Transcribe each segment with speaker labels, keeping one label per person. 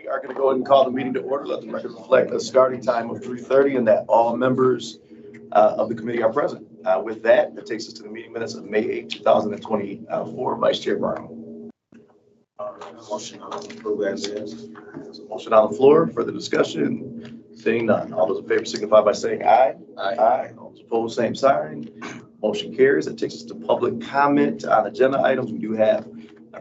Speaker 1: we are going to go ahead and call the meeting to order. Let the record reflect a starting time of 3:30 and that all members of the committee are present. With that, that takes us to the meeting minutes of May 8, 2024. Vice Chair Barnum.
Speaker 2: Motion to approve as is.
Speaker 1: There's a motion on the floor for the discussion. Seeing none. All those in favor signify by saying aye. Aye. All those opposed, same sign. Motion carries. That takes us to public comment on agenda items. We do have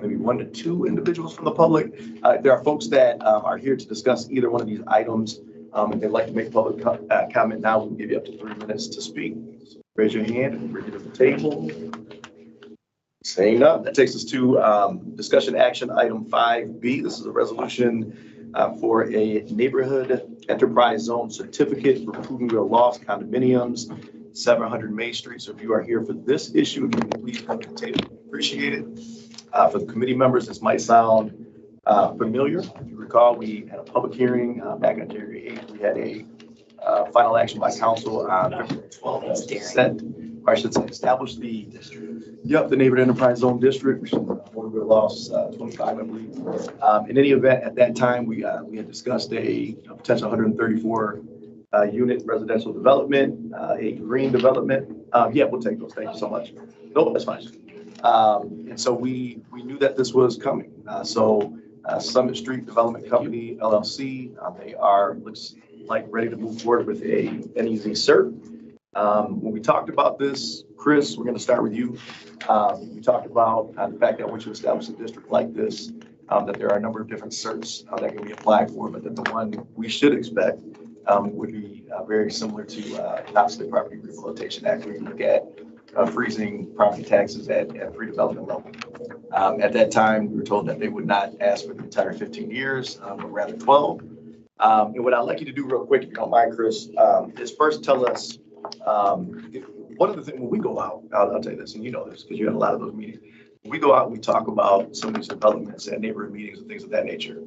Speaker 1: maybe 1 to 2 individuals from the public. There are folks that are here to discuss either one of these items. If they'd like to make public comment now, we can give you up to 3 minutes to speak. So raise your hand and bring it to the table. Saying none. That takes us to discussion action item 5B. This is a resolution for a neighborhood enterprise zone certificate for Prudenville Lofts condominiums, 700 May Street. So if you are here for this issue, if you can please come to the table, appreciate it. For the committee members, this might sound familiar. If you recall, we had a public hearing back on January 8th. We had a final action by council on February 12th. I should say, establish the neighborhood enterprise zone district, which is Prudenville Lofts 25, I believe. In any event, at that time, we had discussed a potential 134 unit residential development, a green development. Yeah, we'll take those. Thank you so much. Nope, that's fine. And so we knew that this was coming. Summit Street Development Company, LLC, they are, looks like, ready to move forward with a NEZ cert. When we talked about this, Chris, we're going to start with you. We talked about the fact that once you establish a district like this, that there are a number of different certs that can be applied for, but that the one we should expect would be very similar to obviously Property Rehabilitation Act, where you look at freezing property taxes at pre-development level. At that time, we were told that they would not ask for the entire 15 years, but rather 12. And what I'd like you to do real quick, if you don't mind, Chris, is first tell us one of the things when we go out, I'll tell you this, and you know this because you had a lot of those meetings. When we go out and we talk about some of these developments and neighborhood meetings and things of that nature,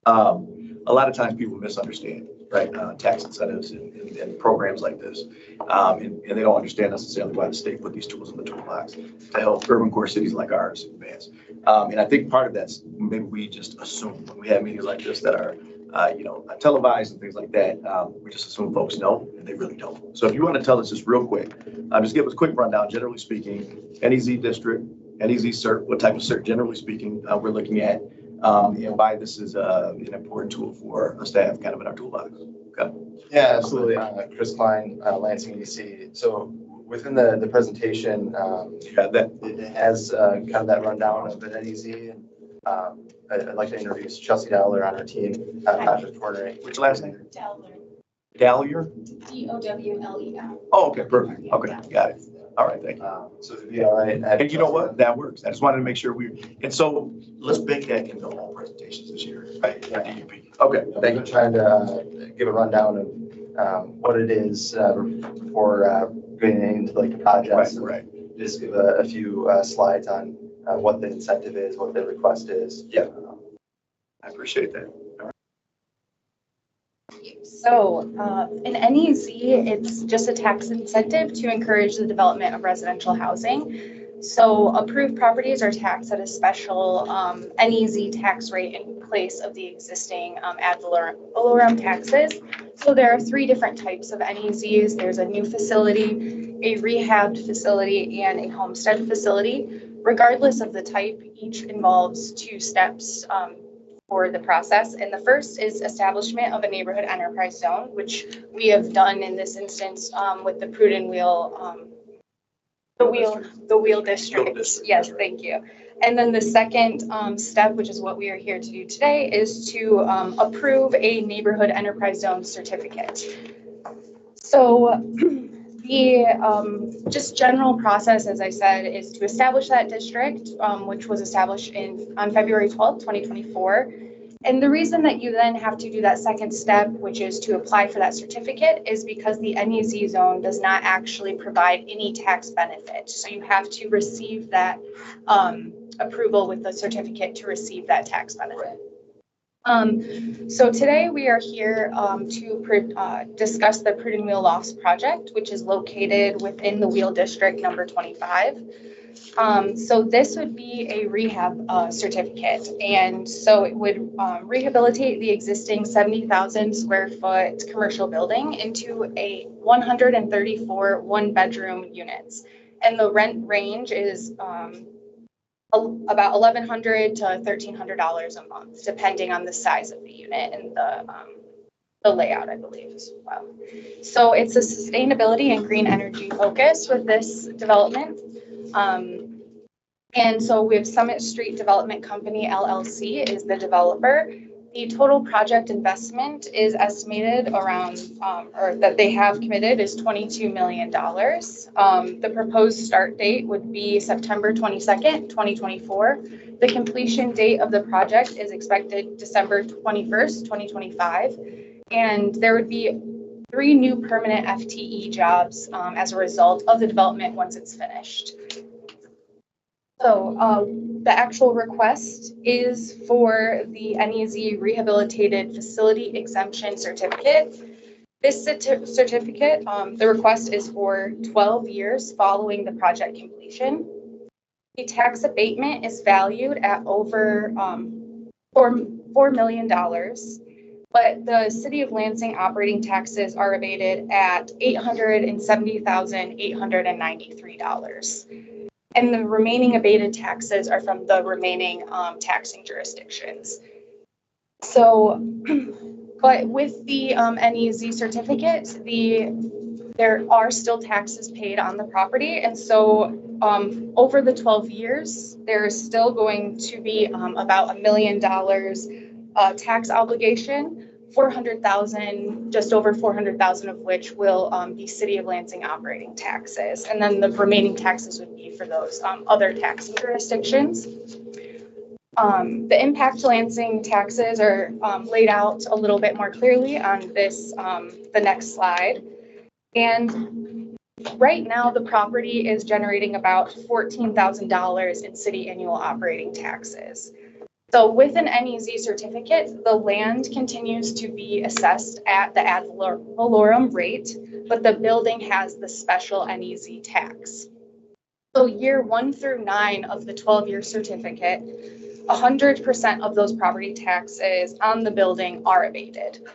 Speaker 1: a lot of times people misunderstand, right? Tax incentives and programs like this. And they don't understand necessarily why the state put these tools in the toolbox to help urban core cities like ours advance. And I think part of that's maybe we just assume when we have meetings like this that are televised and things like that, we just assume folks know, and they really don't. So if you want to tell us just real quick, just give us a quick rundown, generally speaking, NEZ district, NEZ cert, what type of cert, generally speaking, we're looking at, and why this is an important tool for us to have kind of in our toolbox. Okay.
Speaker 3: Yeah, absolutely. Chris Klein, Lansing, EDC. So within the presentation, it has kind of that rundown of the NEZ. And I'd like to introduce Chelsea Dowler on our team, Patrick Cornery.
Speaker 1: Which last name?
Speaker 4: Dowler.
Speaker 1: Dowler?
Speaker 4: DOWLER.
Speaker 1: Oh, okay, perfect. Okay, got it. All right, thank you.
Speaker 3: So it'd be all right.
Speaker 1: And you know what? That works. I just wanted to make sure and so let's bake that into all presentations this year, right?
Speaker 3: Yeah.
Speaker 1: DUP. Okay, thank you.
Speaker 3: Trying to give a rundown of what it is before getting into like the projects.
Speaker 1: Right.
Speaker 3: Just give a few slides on what the incentive is, what the request is.
Speaker 1: Yeah, I appreciate that.
Speaker 4: So in NEZ, it's just a tax incentive to encourage the development of residential housing. So approved properties are taxed at a special NEZ tax rate in place of the existing ad valorem taxes. So there are 3 different types of NEZs. There's a new facility, a rehabbed facility, and a homestead facility. Regardless of the type, each involves 2 steps for the process. And the first is establishment of a neighborhood enterprise zone, which we have done in this instance with the Prudenville, the wheel district. Yes, thank you. And then the second step, which is what we are here to do today, is to approve a neighborhood enterprise zone certificate. So the just general process, as I said, is to establish that district, which was established on February 12th, 2024. And the reason that you then have to do that second step, which is to apply for that certificate, is because the NEZ zone does not actually provide any tax benefit. So you have to receive that approval with the certificate to receive that tax benefit. So today we are here to discuss the Prudenville Lofts project, which is located within the Wheel District number 25. So this would be a rehab certificate. And so it would rehabilitate the existing 70,000 square foot commercial building into a 134 one-bedroom units. And the rent range is about $1,100 to $1,300 a month, depending on the size of the unit and the layout, I believe, as well. So it's a sustainability and green energy focus with this development. And so we have Summit Street Development Company LLC is the developer. The total project investment is estimated around, or that they have committed is $22 million. The proposed start date would be September 22nd, 2024. The completion date of the project is expected December 21st, 2025. And there would be 3 new permanent FTE jobs as a result of the development once it's finished. So the actual request is for the NEZ Rehabilitated Facility Exemption Certificate. This certificate, the request is for 12 years following the project completion. The tax abatement is valued at over $4 million, but the City of Lansing operating taxes are abated at $870,893. And the remaining abated taxes are from the remaining taxing jurisdictions. So, but with the NEZ certificate, there are still taxes paid on the property. And so over the 12 years, there's still going to be about $1 million tax obligation, 400,000, just over 400,000 of which will be City of Lansing operating taxes. And then the remaining taxes would be for those other taxing jurisdictions. The impact to Lansing taxes are laid out a little bit more clearly on this, the next slide. And right now the property is generating about $14,000 in city annual operating taxes. So with an NEZ certificate, the land continues to be assessed at the ad valorem rate, but the building has the special NEZ tax. So year 1 through 9 of the 12-year certificate, 100% of those property taxes on the building are abated.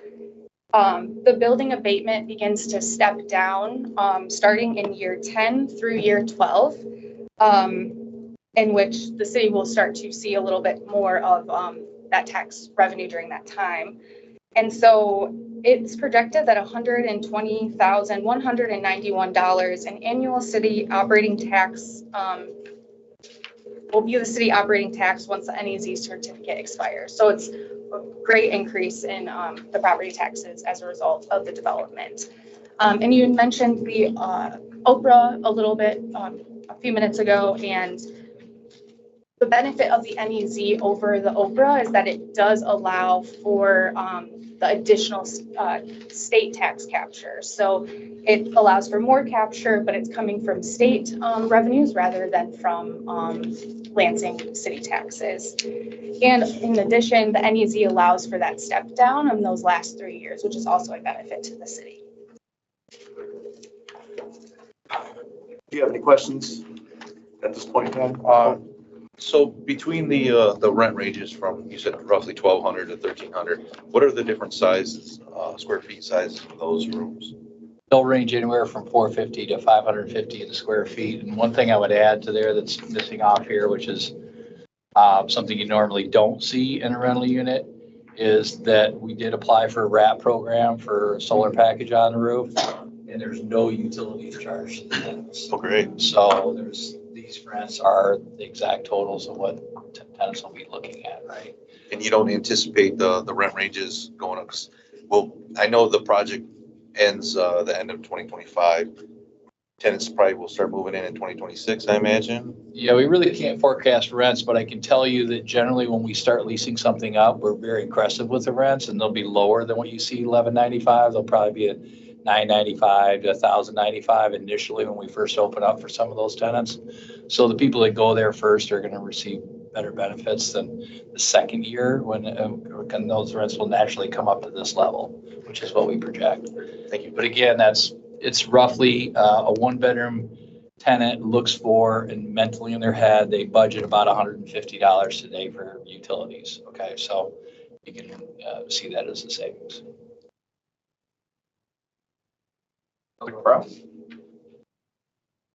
Speaker 4: The building abatement begins to step down starting in year 10 through year 12. In which the city will start to see a little bit more of that tax revenue during that time. And so it's projected that $120,191 in annual city operating tax will be the city operating tax once the NEZ certificate expires. So it's a great increase in the property taxes as a result of the development. And you mentioned the Oprah a little bit a few minutes ago, and the benefit of the NEZ over the Oprah is that it does allow for the additional state tax capture. So it allows for more capture, but it's coming from state revenues rather than from Lansing city taxes. And in addition, the NEZ allows for that step down in those last 3 years, which is also a benefit to the city.
Speaker 1: Do you have any questions at this point in time?
Speaker 5: So between the rent ranges from, you said roughly 1,200 to 1,300, what are the different sizes, square feet sizes of those rooms?
Speaker 6: They'll range anywhere from 450 to 550 in the square feet. And one thing I would add to there that's missing off here, which is something you normally don't see in a rental unit, is that we did apply for a RAP program for a solar package on the roof, and there's no utilities charged.
Speaker 5: Oh, great.
Speaker 6: So these rents are the exact totals of what tenants will be looking at, right?
Speaker 5: And you don't anticipate the rent ranges going up? Well, I know the project ends the end of 2025. Tenants probably will start moving in 2026, I imagine.
Speaker 6: Yeah, we really can't forecast rents, but I can tell you that generally when we start leasing something up, we're very aggressive with the rents, and they'll be lower than what you see, $1,195. They'll probably be at $995 to $1,095 initially when we first open up for some of those tenants. So the people that go there first are going to receive better benefits than the second year when those rents will naturally come up to this level, which is what we project.
Speaker 5: Thank you.
Speaker 6: But again, it's roughly a 1-bedroom tenant looks for and mentally in their head, they budget about $150 today for utilities. Okay, so you can see that as a savings.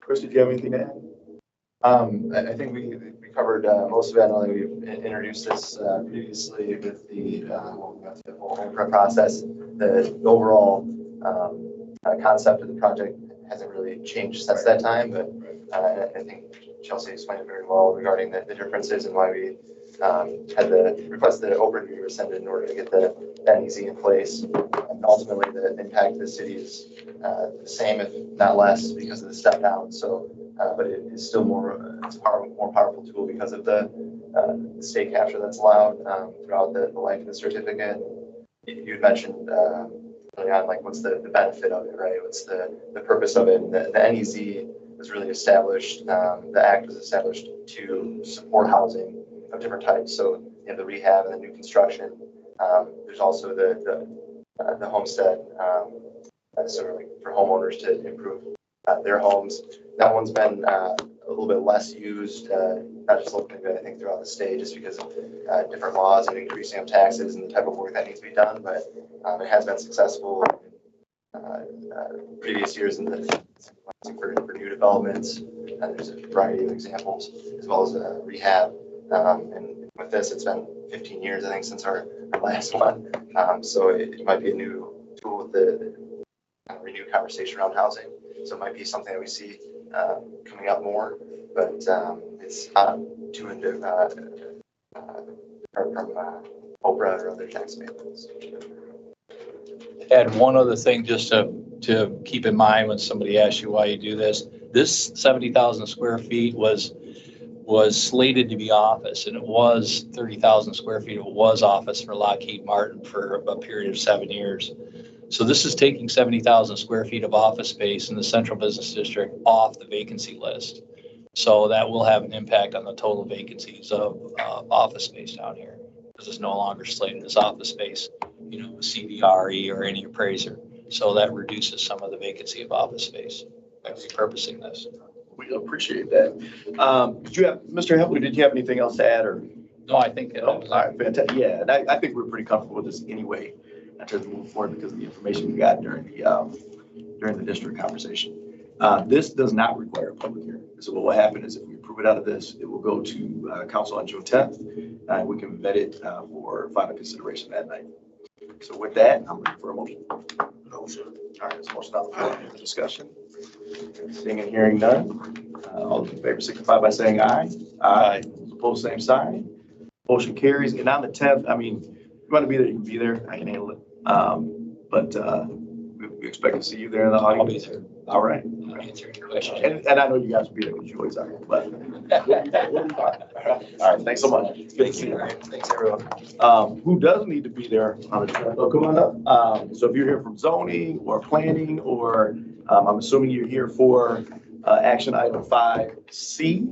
Speaker 1: Chris, did you have anything to add?
Speaker 3: I think we covered most of it. I know that we've introduced this previously with the whole home prep process. The overall concept of the project hasn't really changed since that time, but I think Chelsea explained it very well regarding the differences and why we had the request that Oprah be rescinded in order to get the NEZ in place. And ultimately, the impact to the city is the same, if not less, because of the step down. So, but it is still more powerful tool because of the state capture that's allowed throughout the life of the certificate. You had mentioned early on, like, what's the benefit of it, right? What's the purpose of it? And the NEZ was really established. The act was established to support housing of different types. So you have the rehab and the new construction. There's also the homestead, sort of like for homeowners to improve their homes. That one's been a little bit less used, not just locally, but I think throughout the state, just because of different laws and increasing of taxes and the type of work that needs to be done. But it has been successful in previous years in the for new developments. There's a variety of examples, as well as rehab. And with this, it's been 15 years, I think, since our last one. So it might be a new tool with the renewed conversation around housing. So it might be something that we see coming up more, but it's not too into from Oprah or other tax payments.
Speaker 6: Add one other thing just to keep in mind when somebody asks you why you do this. This 70,000 square feet was slated to be office, and it was 30,000 square feet. It was office for Lockheed Martin for a period of 7 years. So this is taking 70,000 square feet of office space in the central business district off the vacancy list. So that will have an impact on the total vacancies of office space down here, because it's no longer slated as office space, you know, CBRE or any appraiser. So that reduces some of the vacancy of office space by repurposing this.
Speaker 1: We appreciate that. Did you have, Mr. Hempel, did you have anything else to add, or?
Speaker 6: No, I think.
Speaker 1: All right, fantastic. Yeah, and I think we're pretty comfortable with this anyway, in terms of moving forward, because of the information we got during the district conversation. This does not require a public hearing. So what will happen is, if we approve it out of this, it will go to council on June 10th, and we can vet it for final consideration that night. So with that, I'm looking for a motion. Motion. All right, there's a motion on the floor. Any discussion? Seeing and hearing none. All those in favor signify by saying aye. Aye. Those opposed, same sign. Motion carries. And on the 10th, I mean, if you want to be there, you can be there. I can handle it. But we expect to see you there in the audience.
Speaker 6: I'll be there.
Speaker 1: All right.
Speaker 6: I'll answer your question.
Speaker 1: And I know you guys will be there because you always are. But all right, thanks so much. Good to see you.
Speaker 3: Thanks, everyone.
Speaker 1: Who does need to be there on the 10th? Oh, come on up. So if you're here from zoning or planning, or I'm assuming you're here for action item 5C.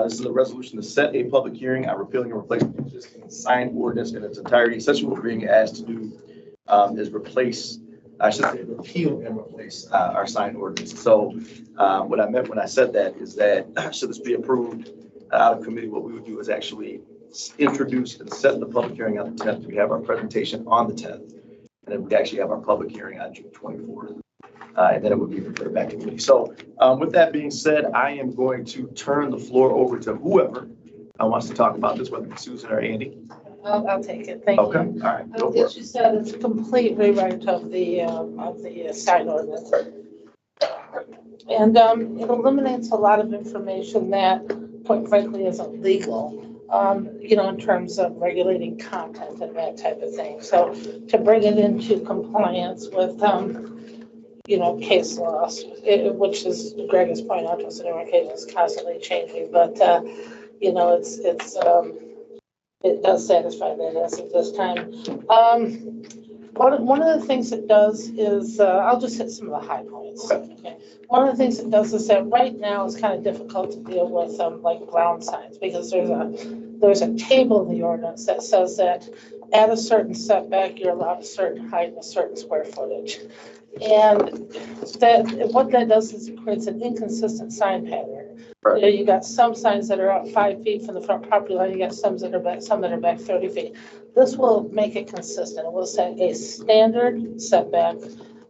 Speaker 1: This is a resolution to set a public hearing on repealing and replacing the existing sign ordinance in its entirety. Essentially, what we're being asked to do is repeal and replace our sign ordinance. So what I meant when I said that is that should this be approved out of committee, what we would do is actually introduce and set the public hearing on the 10th. We have our presentation on the 10th, and then we actually have our public hearing on June 24th. And then it would be referred back to committee. So with that being said, I am going to turn the floor over to whoever wants to talk about this, whether it's Susan or Andy.
Speaker 7: I'll take it. Thank you.
Speaker 1: Okay, all right. Go for
Speaker 7: As
Speaker 1: it.
Speaker 7: you said, it's a complete rewrite of the sign ordinance. And it eliminates a lot of information that, quite frankly, isn't legal, you know, in terms of regulating content and that type of thing. So to bring it into compliance with, you know, case laws, which is, Greg has pointed out to us, in our case is constantly changing, but, you know, it does satisfy that as of this time. One of the things it does is, I'll just hit some of the high points. Okay. One of the things it does is that right now it's kind of difficult to deal with like ground signs, because there's a table in the ordinance that says that at a certain setback, you're allowed a certain height and a certain square footage. And that, what that does is it creates an inconsistent sign pattern.
Speaker 1: Right.
Speaker 7: You know, you got some signs that are up 5 feet from the front property line, you got some that are back 30 feet. This will make it consistent. It will set a standard setback,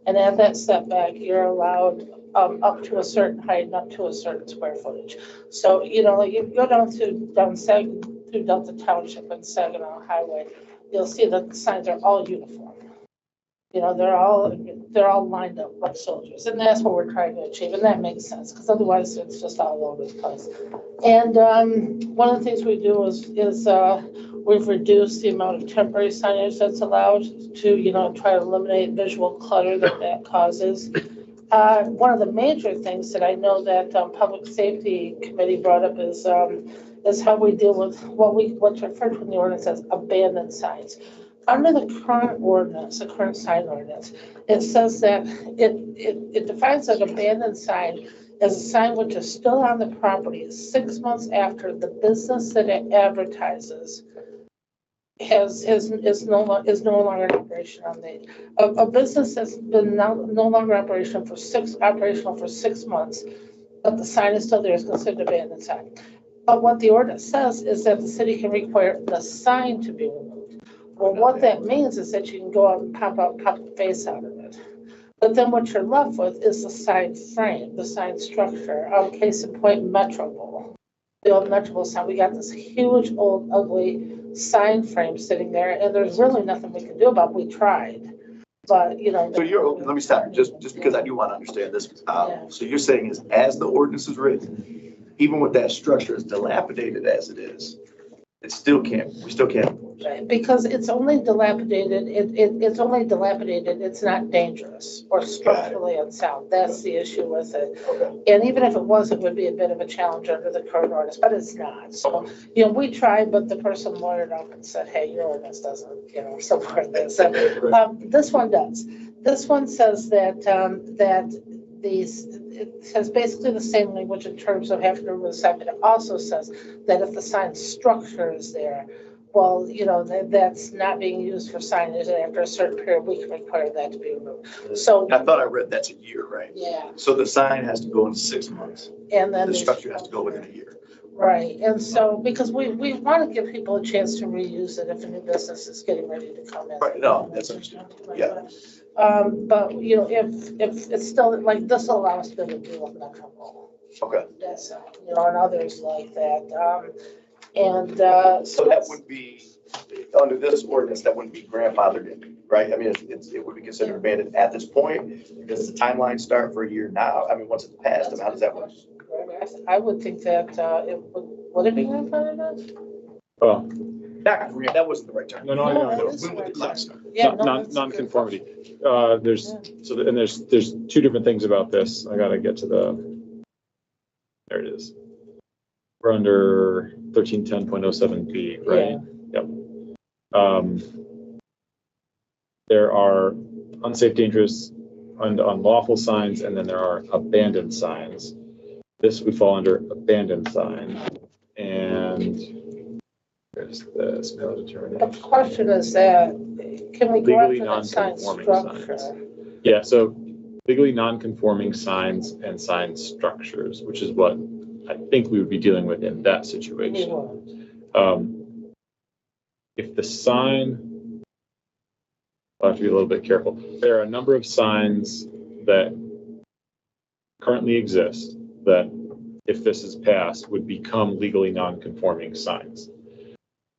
Speaker 7: and at that setback, you're allowed up to a certain height and up to a certain square footage. So, you know, like you go down through Delta Township and Saginaw Highway, you'll see that the signs are all uniform. You know, they're all lined up like soldiers, and that's what we're trying to achieve, and that makes sense, because otherwise it's just all over the place. And one of the things we do is we've reduced the amount of temporary signage that's allowed to, you know, try to eliminate visual clutter that causes. One of the major things that I know that Public Safety Committee brought up is how we deal with what's referred to in the ordinance as abandoned signs. Under the current ordinance, the current sign ordinance, it says that it defines an abandoned sign as a sign which is still on the property 6 months after the business that it advertises is no longer in operation on the a business that's been no longer operational for 6 months, but the sign is still there, is considered abandoned sign. But what the ordinance says is that the city can require the sign to be removed. Well, what that means is that you can go out and pop the face out of it. But then what you're left with is the sign frame, the sign structure. Case in point, Metro Bowl. The old Metro Bowl sign, we got this huge, old, ugly sign frame sitting there, and there's really nothing we can do about it. We tried. But, you know.
Speaker 1: So let me stop, just because I do want to understand this. So you're saying is, as the ordinance is written, even with that structure as dilapidated as it is, we still can't.
Speaker 7: Because it's only dilapidated, it's only dilapidated, it's not dangerous or structurally unsound. That's the issue with it.
Speaker 1: Okay.
Speaker 7: And even if it was, it would be a bit of a challenge under the current ordinance, but it's not. So, you know, we tried, but the person lawyered up and said, hey, your ordinance doesn't, you know, support this. So, this one does. This one says that, it has basically the same language in terms of having to remove the sign, but it also says that if the sign structure is there, well, you know, that's not being used for signage, and after a certain period, we can require that to be removed. So
Speaker 1: I thought I read that's a year, right?
Speaker 7: yeah,
Speaker 1: So the sign has to go in 6 months.
Speaker 7: and then
Speaker 1: The structure has to go within a year.
Speaker 7: right, and so because we want to give people a chance to reuse it if a new business is getting ready to come in.
Speaker 1: Right, no, that's understandable. Yeah.
Speaker 7: But you know, if it's still like this will allow us to do with Metro Bowl.
Speaker 1: Okay.
Speaker 7: That's you know, and others like that.
Speaker 1: So that would be, under this ordinance, that wouldn't be grandfathered in, right? I mean, it would be considered abandoned at this point. Does the timeline start for a year now? I mean, once it's passed, I mean, how does that work?
Speaker 7: I would think that it would it be grandfathered in?
Speaker 8: Well,
Speaker 1: That wasn't the right term.
Speaker 8: no, I know.
Speaker 7: it is
Speaker 1: When would the clock start?
Speaker 7: Yeah, no, that's a good
Speaker 8: Non-conformity.
Speaker 7: point.
Speaker 8: There's two different things about this. I gotta get to there it is. We're under 1310.07B, right? Yep. There are unsafe, dangerous, and unlawful signs, and then there are abandoned signs. This would fall under abandoned sign. And there's this no
Speaker 7: The
Speaker 8: determination.
Speaker 7: question is that, can we go
Speaker 8: Legally
Speaker 7: after that sign
Speaker 8: non-conforming
Speaker 7: structure?
Speaker 8: signs. Yeah, so legally non-conforming signs and sign structures, which is what I think we would be dealing with in that
Speaker 7: We
Speaker 8: situation.
Speaker 7: won't.
Speaker 8: If the sign, I'll have to be a little bit careful. There are a number of signs that currently exist that, if this is passed, would become legally non-conforming signs.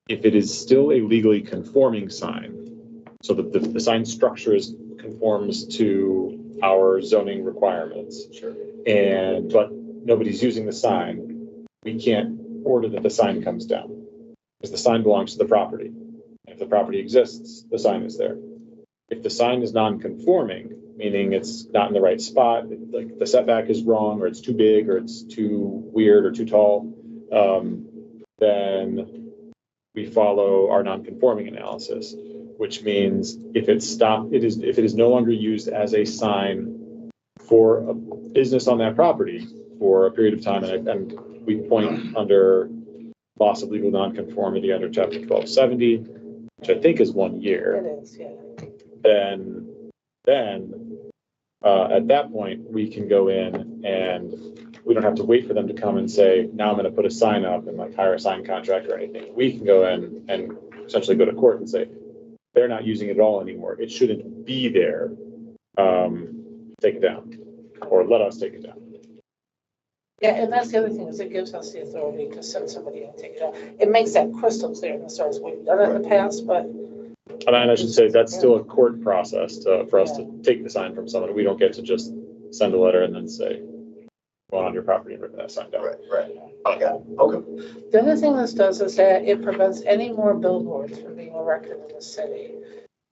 Speaker 8: If it is still a legally conforming sign, so that the sign structure conforms to our zoning requirements.
Speaker 1: Sure.
Speaker 8: But nobody's using the sign, we can't order that the sign comes down, because the sign belongs to the property. If the property exists, the sign is there. If the sign is non-conforming, meaning it's not in the right spot, like the setback is wrong, or it's too big, or it's too weird, or too tall, then we follow our non-conforming analysis, which means if it is no longer used as a sign for a business on that property for a period of time, and we point under loss of legal nonconformity under chapter 1270, which I think is 1 year,
Speaker 7: It is, yeah.
Speaker 8: then At that point, we can go in and we don't have to wait for them to come and say, now I'm going to put a sign up and like hire a sign contractor or anything. We can go in and essentially go to court and say, they're not using it at all anymore. It shouldn't be there. Take it down, or let us take it down.
Speaker 7: Yeah, and that's the other thing, is it gives us the authority to send somebody and take it out. It makes that crystal clear in the stars. We've done it in the past, but.
Speaker 8: And I should say, that's still a court process for us to take the sign from someone. We don't get to just send a letter and then say, go on your property and rip that sign down.
Speaker 1: Right. Okay.
Speaker 7: The other thing this does is that it prevents any more billboards from being erected in the city.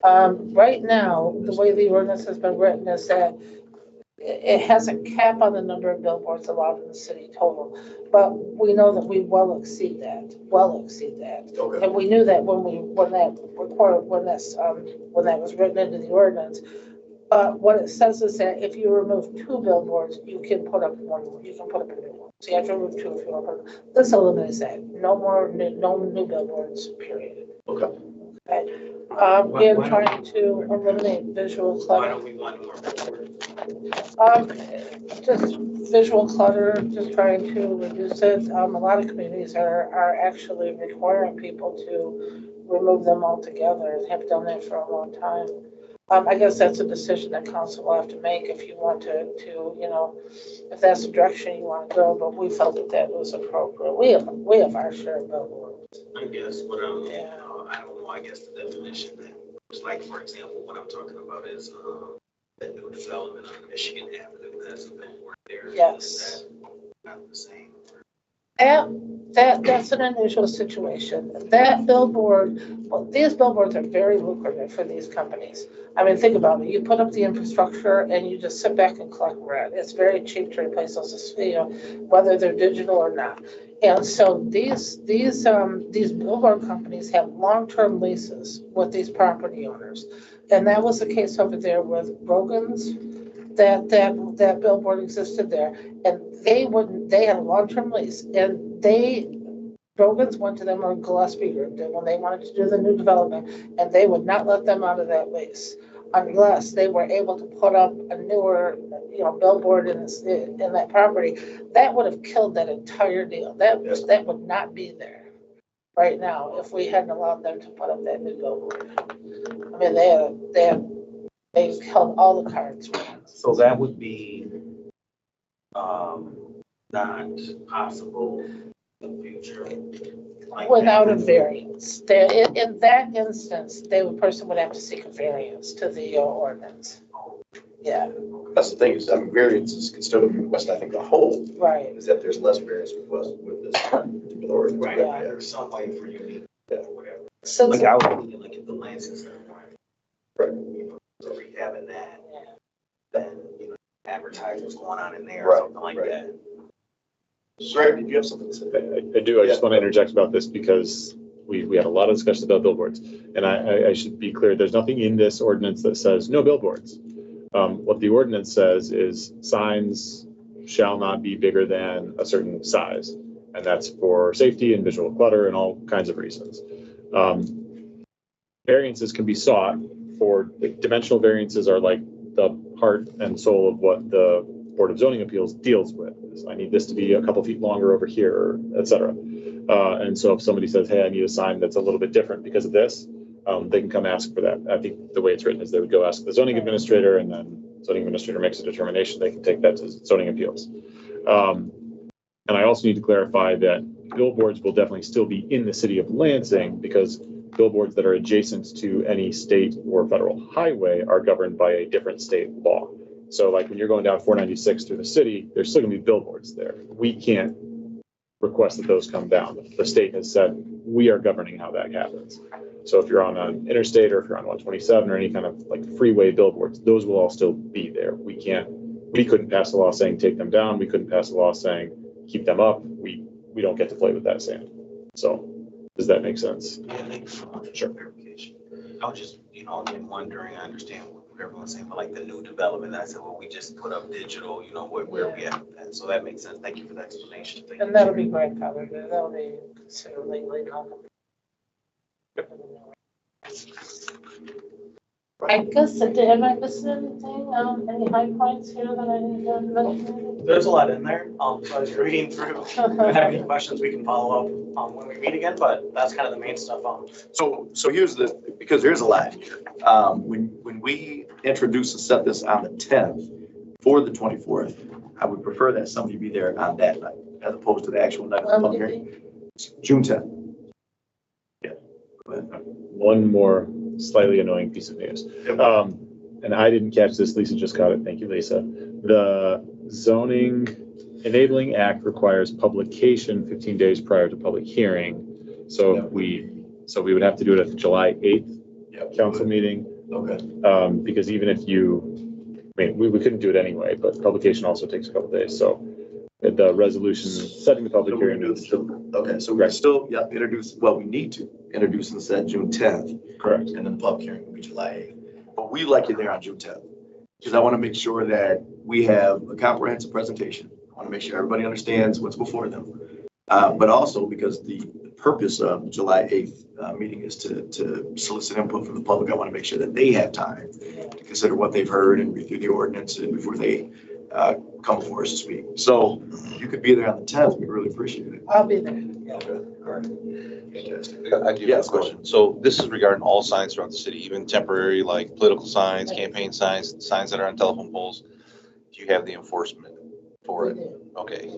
Speaker 7: Right now, the way the ordinance has been written is that it has a cap on the number of billboards allowed in the city total, but we know that we well exceed that.
Speaker 1: Okay.
Speaker 7: And we knew that when that was written into the ordinance. What it says is that if you remove 2 billboards, you can put up 1. You can put up a new one. So you have to remove 2 if you want to put up. This eliminates that. No new billboards, period.
Speaker 1: Okay.
Speaker 7: Okay. And trying to eliminate visual
Speaker 2: Why
Speaker 7: clutter.
Speaker 2: don't we want more?
Speaker 7: Just visual clutter, just trying to reduce it. A lot of communities are actually requiring people to remove them altogether and have done that for a long time. I guess that's a decision that council will have to make if you want to, if that's the direction you want to go, but we felt that was appropriate. We have our share of billboards.
Speaker 2: I guess what I'm,
Speaker 7: Yeah.
Speaker 2: I don't know, I guess the definition that, like, for example, what I'm talking about is, that new development on Michigan Avenue, that's a billboard there.
Speaker 7: Yes.
Speaker 2: Is that not the same?
Speaker 7: That's an unusual situation. That billboard, well, these billboards are very lucrative for these companies. I mean, think about it. You put up the infrastructure and you just sit back and collect rent. It's very cheap to replace those, whether they're digital or not. And so these billboard companies have long-term leases with these property owners. And that was the case over there with Rogan's. That billboard existed there, and they had a long-term lease, and Rogan's went to them, or Gillespie Group did, when they wanted to do the new development, and they would not let them out of that lease unless they were able to put up a newer, billboard in that property. That would have killed that entire deal. That would not be there right now if we hadn't allowed them to put up that new billboard. I mean, they held all the cards.
Speaker 2: So that would be, not possible in the future. Like
Speaker 7: Without a
Speaker 2: that.
Speaker 7: variance. In that instance, the person would have to seek a variance to the ordinance. Yeah,
Speaker 1: That's the thing is, variances can still be requested. I think the whole
Speaker 7: right.
Speaker 1: is that there's less variance request with this particular ordinance.
Speaker 2: Right,
Speaker 7: Yeah.
Speaker 2: there's some way for you to, or whatever.
Speaker 7: Since,
Speaker 2: Like I was thinking, like if the land system,
Speaker 1: Right.
Speaker 2: so rehabbing that, then, advertise what's going on in there
Speaker 1: Right,
Speaker 2: or something like
Speaker 1: right.
Speaker 2: that.
Speaker 1: Greg, did you have something to say?
Speaker 8: I do. I just want to interject about this because we had a lot of discussion about billboards. And I should be clear, there's nothing in this ordinance that says no billboards. What the ordinance says is signs shall not be bigger than a certain size. And that's for safety and visual clutter and all kinds of reasons. Variances can be sought for, dimensional variances are like the heart and soul of what the Board of Zoning Appeals deals with. I need this to be a couple feet longer over here, et cetera. And so if somebody says, hey, I need a sign that's a little bit different because of this, they can come ask for that. I think the way it's written is they would go ask the zoning administrator, and then zoning administrator makes a determination. They can take that to zoning appeals. And I also need to clarify that billboards will definitely still be in the city of Lansing, because billboards that are adjacent to any state or federal highway are governed by a different state law. So like when you're going down 496 through the city, there's still gonna be billboards there. We can't request that those come down. The state has said, we are governing how that happens. So if you're on an interstate, or if you're on 127 or any kind of like freeway billboards, those will all still be there. We couldn't pass a law saying take them down. We couldn't pass a law saying keep them up. We don't get to play with that sand. So does that make sense?
Speaker 2: Yeah, thank you so much for clarification. I was just, again, wondering, I understand what everyone's saying, but like the new development, I said, well, we just put up digital, where we at with that. So that makes sense. Thank you for the explanation. Thank
Speaker 7: and
Speaker 2: you.
Speaker 7: that'll be grandfathered. That'll be considered legally non. I guess, am I missing anything? Any high points here that I need to mention?
Speaker 9: There's a lot in there, so as you're reading through, if you have any questions, we can follow up, when we meet again, but that's kind of the main stuff.
Speaker 1: So here's because there's a lot here. When we introduce and set this on the 10th for the 24th, I would prefer that somebody be there on that night as opposed to the actual night of the public hearing. June 10th. Yeah. Go ahead.
Speaker 8: One more slightly annoying piece of news. And I didn't catch this, Lisa just got it, thank you, Lisa. The zoning enabling act requires publication 15 days prior to public hearing. So we would have to do it at the July 8th council meeting.
Speaker 1: Okay.
Speaker 8: Because even if we couldn't do it anyway, but publication also takes a couple days, so the resolution setting the public hearing.
Speaker 1: Okay, so we're still, introduce, we need to introduce and set June 10th.
Speaker 8: Correct.
Speaker 1: And then the public hearing will be July 8th. But we'd like you there on June 10th, because I want to make sure that we have a comprehensive presentation. I want to make sure everybody understands what's before them. But also because the purpose of the July 8th meeting is to solicit input from the public. I want to make sure that they have time to consider what they've heard and read through the ordinance before they come before us to speak. So you could be there on the 10th. We really appreciate it.
Speaker 7: I'll be there.
Speaker 1: Okay, all right. Fantastic.
Speaker 5: I do have a question. So this is regarding all signs throughout the city, even temporary, like political signs, campaign signs, signs that are on telephone poles. Do you have the enforcement for it? Okay.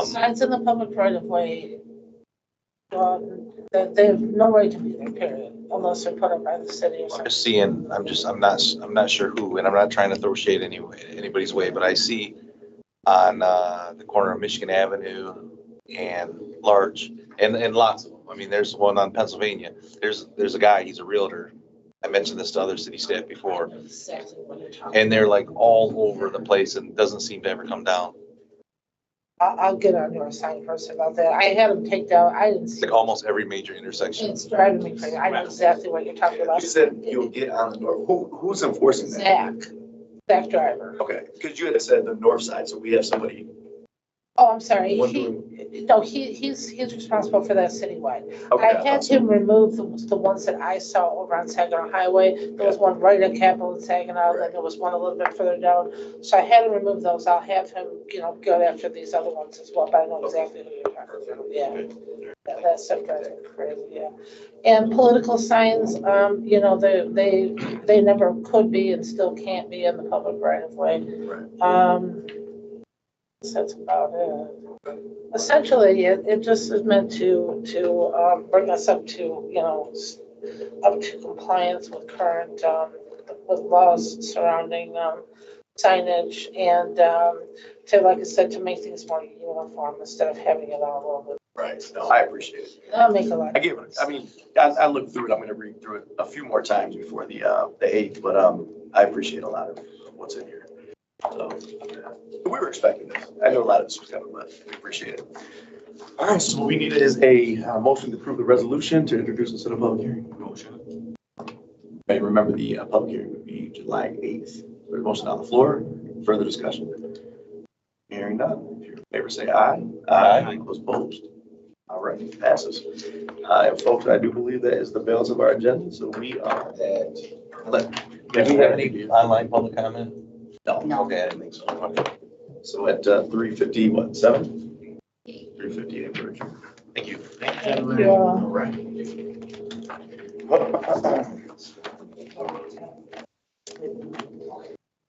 Speaker 7: Signs in the public right of way, they have no right to be there, period, unless they're put up by the city or
Speaker 5: I'm
Speaker 7: something.
Speaker 5: just seeing, I'm not sure who, and I'm not trying to throw shade anybody's way, but I see on the corner of Michigan Avenue and Larch, and lots of them. I mean, there's one on Pennsylvania. There's a guy, he's a realtor. I mentioned this to other city staff before,
Speaker 7: Exactly what you're talking
Speaker 5: and they're like all over the place and doesn't seem to ever come down.
Speaker 7: I'll get on your sign person about that. I had them take down, I didn't see.
Speaker 5: Like almost every major intersection.
Speaker 7: It's driving me crazy. I know exactly what you're talking about.
Speaker 1: You said you'll get on the north. Who's enforcing that?
Speaker 7: Zach driver.
Speaker 1: Okay, because you had said the north side, so we have somebody.
Speaker 7: Oh, I'm sorry.
Speaker 1: One
Speaker 7: He's responsible for that citywide.
Speaker 1: Okay,
Speaker 7: I had him remove the ones that I saw over on Saginaw Highway. There was one right at Capitol and Saginaw, then there was one a little bit further down. So I had him remove those. I'll have him, go after these other ones as well, but I know exactly who you're talking about. Yeah. That stuff drives me crazy, yeah. And political signs, they never could be and still can't be in the public right of way. That's about it. Essentially, it just is meant to bring us up to, up to compliance with current, with laws surrounding signage and to, like I said, to make things more uniform instead of having it all over.
Speaker 1: Right, no, I appreciate it.
Speaker 7: That'll make a lot.
Speaker 1: I looked through it. I'm going to read through it a few more times before the 8th, but I appreciate a lot of what's in here. So we were expecting this. I know a lot of this was coming, but we appreciate it. All right, so what we need is a motion to approve the resolution to introduce and set a public hearing. Motion. May remember the public hearing would be July 8th. There's a motion on the floor. Further discussion? Hearing none. If you're in favor, say aye. Aye. Those opposed? All right, passes. And folks, I do believe that is the balance of our agenda. So we are at.
Speaker 5: Do we have any online public comment?
Speaker 1: No. Okay, I didn't think so. Okay. So at 3:50, 7? 3:58.
Speaker 5: Thank you.
Speaker 7: Thank you.
Speaker 1: All right.